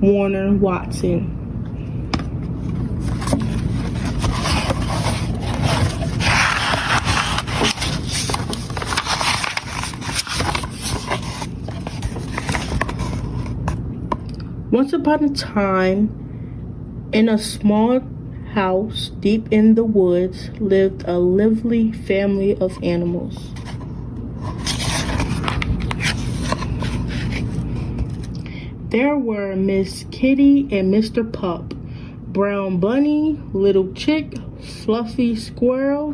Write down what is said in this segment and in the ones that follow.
Warner Watson. Once upon a time, in a small house deep in the woods, lived a lively family of animals. There were Miss Kitty and Mr. Pup, Brown Bunny, Little Chick, Fluffy Squirrel,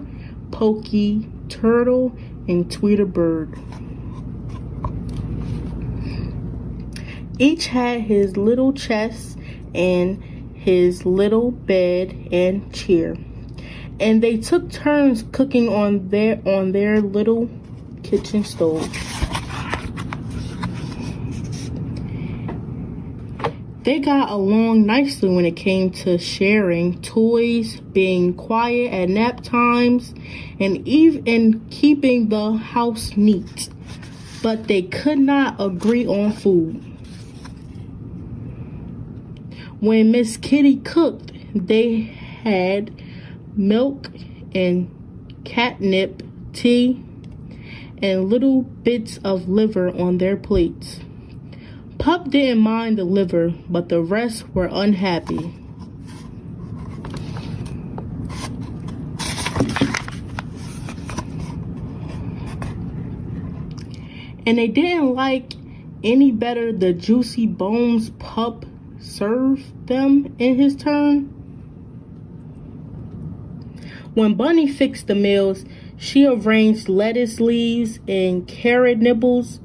Pokey Turtle, and Tweeter Bird. Each had his little chest and his little bed and chair, and they took turns cooking on their little kitchen stove. They got along nicely when it came to sharing toys, being quiet at nap times, and even keeping the house neat. But they could not agree on food. When Miss Kitty cooked, they had milk and catnip tea and little bits of liver on their plates. Pup didn't mind the liver, but the rest were unhappy. And they didn't like any better the juicy bones Pup served them in his turn. When Bunny fixed the meals, she arranged lettuce leaves and carrot nibbles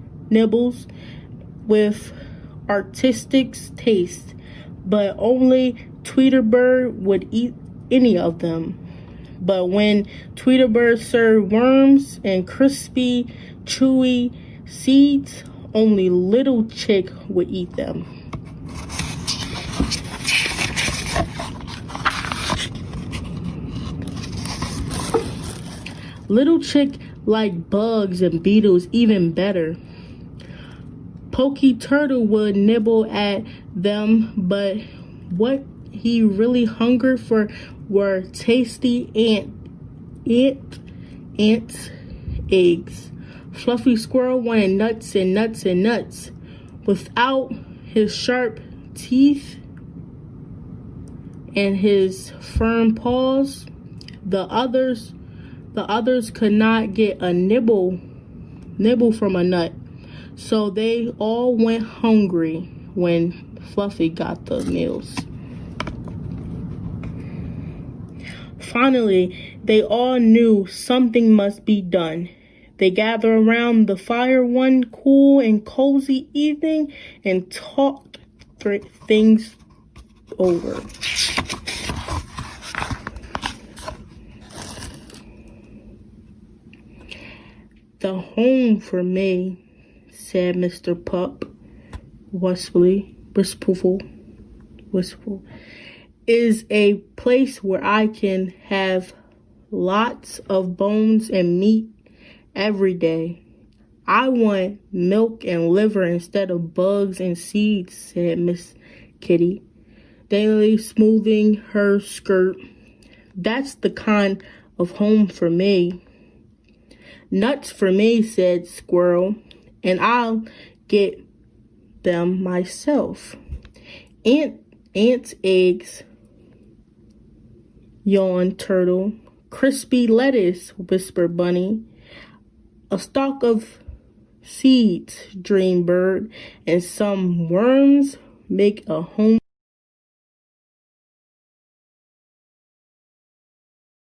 with artistic taste, but only Tweeterbird would eat any of them. But when Tweeterbird served worms and crispy, chewy seeds, only Little Chick would eat them. Little Chick liked bugs and beetles even better. Pokey Turtle would nibble at them, but what he really hungered for were tasty ant eggs. Fluffy Squirrel wanted nuts and nuts and nuts. Without his sharp teeth and his firm paws, the others could not get a nibble from a nut. So they all went hungry when Fluffy got the meals. Finally, they all knew something must be done. They gathered around the fire one cool and cozy evening and talked things over. The home for me, said Mr. Pup, wistful, is a place where I can have lots of bones and meat every day. I want milk and liver instead of bugs and seeds, said Miss Kitty, daintily smoothing her skirt. That's the kind of home for me. Nuts for me, said Squirrel, and I'll get them myself. Ant eggs, yawned Turtle. Crispy lettuce, whispered Bunny. A stalk of seeds, dreamed Bird, and some worms make a home.